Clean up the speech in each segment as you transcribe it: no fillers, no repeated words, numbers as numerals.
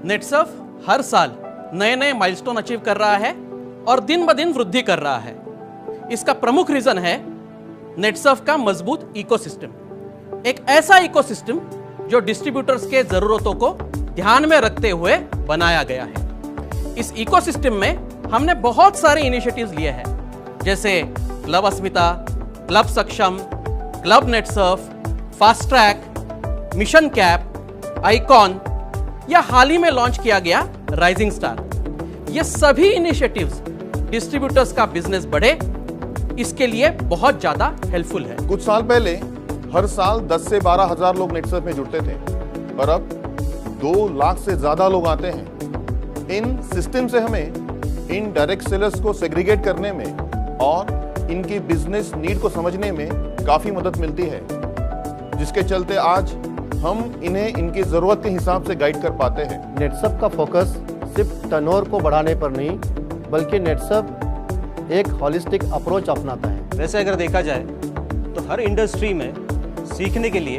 नेटसर्फ हर साल नए नए माइलस्टोन अचीव कर रहा है और दिन ब दिन वृद्धि कर रहा है। इसका प्रमुख रीजन है नेटसर्फ का मजबूत इकोसिस्टम। एक ऐसा इकोसिस्टम जो डिस्ट्रीब्यूटर्स के जरूरतों को ध्यान में रखते हुए बनाया गया है। इस इकोसिस्टम में हमने बहुत सारे इनिशिएटिव्स लिए हैं, जैसे club Asmita, club Saksham, club Netsurf, fast track, mission cap, icon या हाल ही में लॉन्च किया गया राइजिंग स्टार। ये सभी इनिशिएटिव्स डिस्ट्रीब्यूटर्स का बिजनेस बढ़े, इसके लिए बहुत ज्यादा हेल्पफुल है। कुछ साल पहले हर साल 10 से 12 हजार लोग नेटसर्फ में जुड़ते थे, और अब 2 लाख से ज्यादा लोग आते हैं। इन सिस्टम से हमें इन डायरेक्ट सेलर्स को सेग्रीगेट करने में और इनकी बिजनेस नीड को समझने में काफी मदद मिलती है, जिसके चलते आज हम इन्हें इनकी जरूरत के हिसाब से गाइड कर पाते हैं। नेटसर्फ का फोकस सिर्फ टर्नओवर को बढ़ाने पर नहीं, बल्कि नेटसर्फ एक होलिस्टिक अप्रोच अपनाता है। वैसे अगर देखा जाए तो हर इंडस्ट्री में सीखने के लिए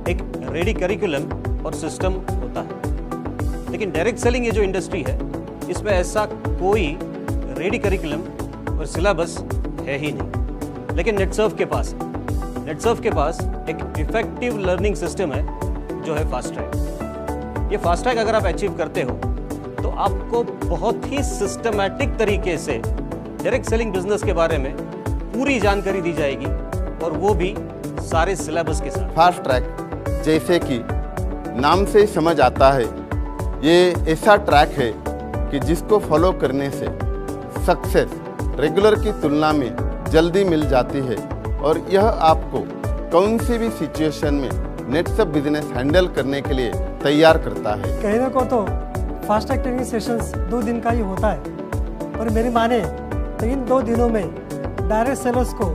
एक रेडी करिकुलम और सिस्टम होता है, लेकिन डायरेक्ट सेलिंग ये जो इंडस्ट्री है, इसमें ऐसा कोई रेडी करिकुलम और सिलेबस है ही नहीं। लेकिन नेटसर्फ के पास एक इफेक्टिव लर्निंग सिस्टम है जो है फास्ट ट्रैक। ये फास्ट ट्रैक अगर आप अचीव करते हो तो आपको बहुत ही सिस्टमैटिक तरीके से डायरेक्ट सेलिंग बिजनेस के बारे में पूरी जानकारी दी जाएगी, और वो भी सारे सिलेबस के साथ। फास्ट ट्रैक जैसे कि नाम से समझ आता है, ये ऐसा ट्रैक है कि जिसको फॉलो करने से सक्सेस रेगुलर की तुलना में जल्दी मिल जाती है, और यह आपको कौन सी भी सिचुएशन में नेटसर्फ बिजनेस हैंडल करने के लिए तैयार करता है। कहने को तो फास्ट ट्रैक ट्रेनिंग सेशंस 2 दिन का ही होता है, पर मेरी माने तो इन 2 दिनों में डायरेक्ट सेलर्स को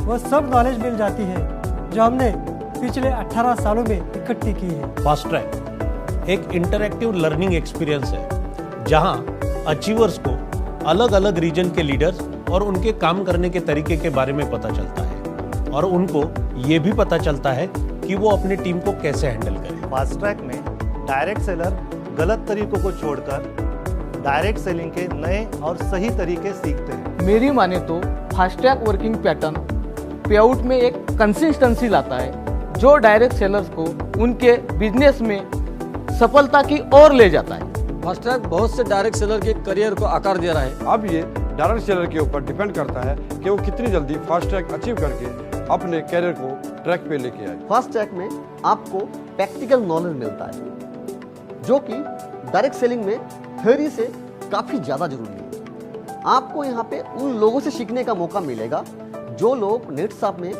वह सब नॉलेज मिल जाती है जो हमने पिछले 18 सालों में इकट्ठी की है। फास्ट ट्रैक एक इंटरैक्टिव लर्निंग एक्सपीरियंस है, जहां अचीवर्स को अलग अलग रीजन के लीडर्स और उनके काम करने के तरीके के बारे में पता चलता है, और उनको ये भी पता चलता है कि वो अपनी टीम को कैसे हैंडल करें। फास्ट ट्रैक में डायरेक्ट सेलर गलत तरीकों को छोड़कर डायरेक्ट सेलिंग के नए और सही तरीके सीखते हैं। मेरी माने तो fast track working pattern payout में एक कंसिस्टेंसी लाता है, जो डायरेक्ट सेलर्स को उनके बिजनेस में सफलता की ओर ले जाता है। फास्ट ट्रैक बहुत से डायरेक्ट सेलर के करियर को आकार दे रहा है। अब ये डायरेक्ट सेलर के ऊपर डिपेंड करता है कि वो कितनी जल्दी फास्ट ट्रैक अचीव करके अपने कैरियर को ट्रैक पे लेके आए। फास्ट ट्रैक में आपको प्रैक्टिकल नॉलेज मिलता है, जो कि डायरेक्ट सेलिंग में थ्योरी से काफी ज्यादा जरूरी है। आपको यहाँ पे उन लोगों से सीखने का मौका मिलेगा जो लोग नेटसर्फ में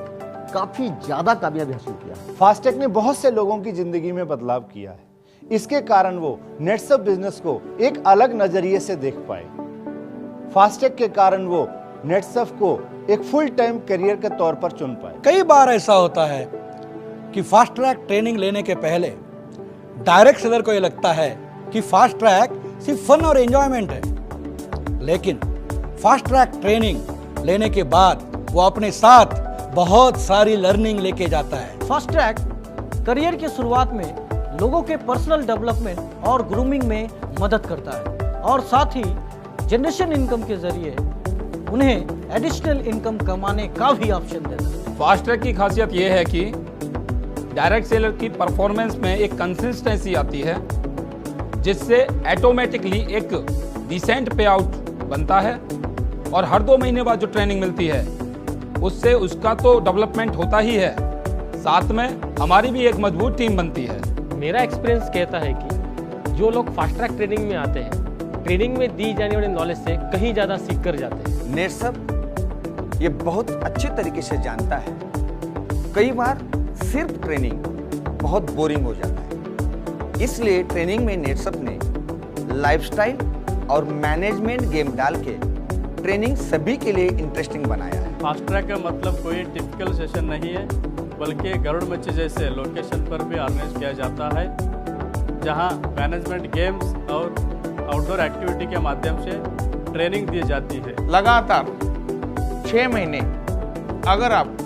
काफी ज्यादा कामयाबी हासिल किया है। फास्ट ट्रैक ने बहुत से लोगों की जिंदगी में बदलाव किया है। इसके कारण वो नेटसर्फ बिजनेस को एक अलग नजरिए से देख पाए। फास्ट ट्रैक के कारण वो नेटसर्फ को एक फुल टाइम करियर के तौर पर चुन पाए। कई बार ऐसा होता है कि फास्ट ट्रैक ट्रेनिंग लेने के पहले डायरेक्ट सेलर को ये लगता है कि फास्ट ट्रैक सिर्फ फन और एंजॉयमेंट है, लेकिन फास्ट ट्रैक ट्रेनिंग लेने के बाद वो अपने साथ बहुत सारी लर्निंग लेके जाता है। फास्ट ट्रैक करियर की शुरुआत में लोगों के पर्सनल डेवलपमेंट और ग्रूमिंग में मदद करता है, और साथ ही जनरेशन इनकम के जरिए उन्हें एडिशनल इनकम कमाने का भी ऑप्शन देता है। फास्ट ट्रैक की खासियत यह है कि डायरेक्ट सेलर की परफॉर्मेंस में एक कंसिस्टेंसी आती है, जिससे ऑटोमेटिकली एक डिसेंट पे आउट बनता है, और हर 2 महीने बाद जो ट्रेनिंग मिलती है उससे उसका तो डेवलपमेंट होता ही है, साथ में हमारी भी एक मजबूत टीम बनती है। मेरा एक्सपीरियंस कहता है कि जो लोग फास्ट ट्रैक ट्रेनिंग में आते हैं, ट्रेनिंग में दी जाने वाली नॉलेज से कहीं ज़्यादा सीख कर जाते हैं। नेटसर्फ ये बहुत अच्छे तरीके से जानता है। कई बार सिर्फ ट्रेनिंग बहुत बोरिंग हो जाता है, इसलिए ट्रेनिंग में नेटसर्फ ने लाइफस्टाइल और मैनेजमेंट गेम डाल के ट्रेनिंग सभी के लिए इंटरेस्टिंग बनाया है। फास्ट ट्रैक का मतलब कोई टिपिकल सेशन नहीं है, बल्कि गरुड़ मच्छी जैसे लोकेशन पर भी ऑर्गेनाइज किया जाता है, जहां मैनेजमेंट गेम्स और आउटडोर एक्टिविटी के माध्यम से ट्रेनिंग दी जाती है। लगातार 6 महीने अगर आप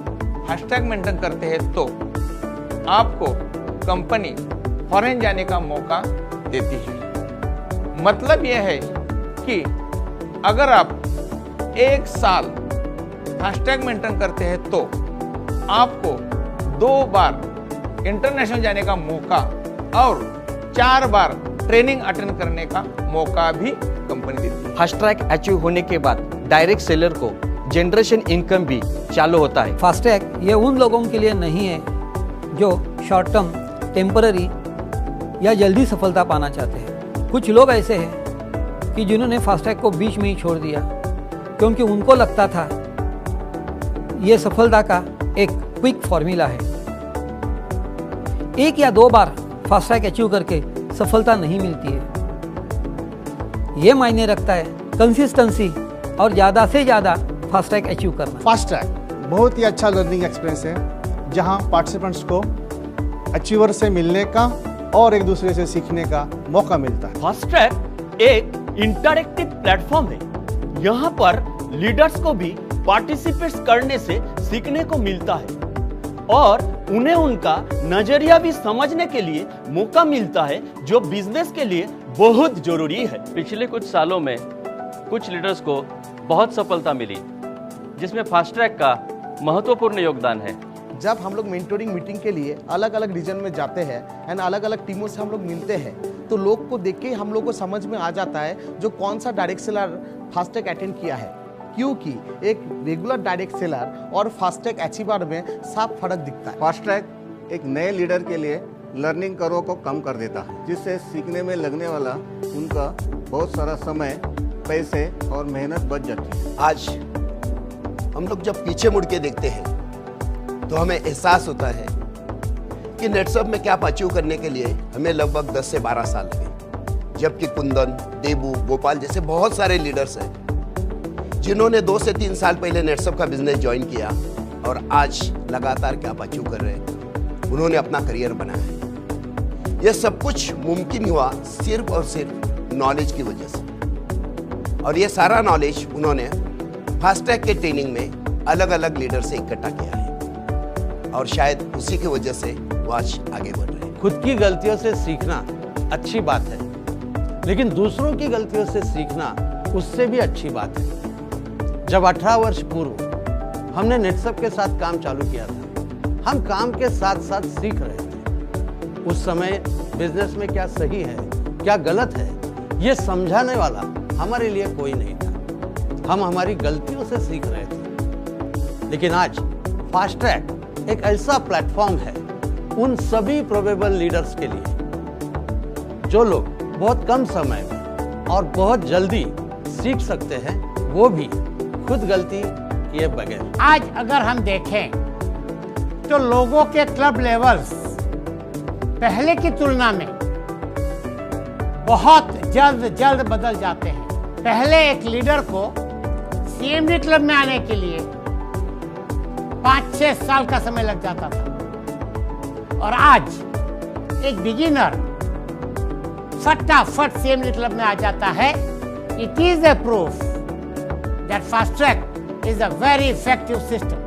फास्ट ट्रैक मेंटेन करते हैं तो आपको कंपनी फॉरेन जाने का मौका देती है। मतलब यह है कि अगर आप 1 साल फास्टैग मेंटेन करते हैं तो आपको 2 बार इंटरनेशनल जाने का मौका और 4 बार ट्रेनिंग अटेंड करने का मौका भी कंपनी देती है। फास्ट ट्रैक अचीव होने के बाद डायरेक्ट सेलर को जनरेशन इनकम भी चालू होता है। फास्ट ट्रैक ये उन लोगों के लिए नहीं है जो शॉर्ट टर्म, टेम्पररी या जल्दी सफलता पाना चाहते हैं। कुछ लोग ऐसे हैं कि जिन्होंने फास्ट ट्रैक को बीच में ही छोड़ दिया क्योंकि उनको लगता था ये सफलता का एक क्विक फॉर्मूला है। 1 या 2 बार फास्ट ट्रैक अचीव करके सफलता नहीं मिलती है। ये मायने रखता है कंसिस्टेंसी और ज़्यादा से ज़्यादा फास्ट ट्रैक अचीव करना। फास्ट ट्रैक बहुत ही अच्छा लर्निंग एक्सपीरियंस है जहां पार्टिसिपेंट्स को अचीवर से मिलने का और एक दूसरे से सीखने का मौका मिलता है। फास्ट ट्रैक एक इंटरैक्टिव प्लेटफॉर्म है। यहाँ पर लीडर्स को भी पार्टिसिपेट्स करने से सीखने को मिलता है और उन्हें उनका नजरिया भी समझने के लिए मौका मिलता है जो बिजनेस के लिए बहुत जरूरी है। पिछले कुछ सालों में कुछ लीडर्स को बहुत सफलता मिली जिसमें फास्ट ट्रैक का महत्वपूर्ण योगदान है। जब हम लोग मेंटोरिंग मीटिंग के लिए अलग अलग रीजन में जाते हैं एंड अलग अलग टीमों से हम लोग मिलते हैं तो लोग को देख के हम लोग को समझ में आ जाता है जो कौन सा direct seller fast track attend किया है, क्योंकि एक रेगुलर डायरेक्ट सेलर और फास्ट ट्रैक अचीवर में साफ फर्क दिखता है। फास्ट ट्रैक एक नए लीडर के लिए लर्निंग कर्व को कम कर देता है जिससे सीखने में लगने वाला उनका बहुत सारा समय, पैसे और मेहनत बच जाती है। आज हम लोग जब पीछे मुड़ के देखते हैं तो हमें एहसास होता है कि नेटसप में क्या अचीव करने के लिए हमें लगभग 10 से 12 साल लगे, जबकि कुंदन, देबू, गोपाल जैसे बहुत सारे लीडर्स हैं जिन्होंने 2 से 3 साल पहले नेटसप का बिजनेस ज्वाइन किया और आज लगातार क्या अचीव कर रहे हैं, उन्होंने अपना करियर बनाया है। यह सब कुछ मुमकिन हुआ सिर्फ और सिर्फ नॉलेज की वजह से, और ये सारा नॉलेज उन्होंने फास्ट ट्रैक के ट्रेनिंग में अलग अलग लीडर से इकट्ठा किया है और शायद उसी की वजह से वो आज आगे बढ़ रहे हैं। खुद की गलतियों से सीखना अच्छी बात है, लेकिन दूसरों की गलतियों से सीखना उससे भी अच्छी बात है। जब 18 वर्ष पूर्व हमने नेटसप के साथ काम चालू किया था, हम काम के साथ साथ सीख रहे थे। उस समय बिजनेस में क्या सही है, क्या गलत है, ये समझाने वाला हमारे लिए कोई नहीं था। हम हमारी गलतियों से सीख रहे थे। लेकिन आज फास्ट ट्रैक एक ऐसा प्लेटफॉर्म है उन सभी प्रोबेबल लीडर्स के लिए जो लोग बहुत कम समय में और बहुत जल्दी सीख सकते हैं, वो भी खुद गलती किए बगैर। आज अगर हम देखें तो लोगों के क्लब लेवल्स पहले की तुलना में बहुत जल्द बदल जाते हैं। पहले एक लीडर को सीएमडी क्लब में आने के लिए 5-6 साल का समय लग जाता था और आज एक बिगिनर फटाफट सीएमडी क्लब में आ जाता है। It is a proof that fast track is a very effective system.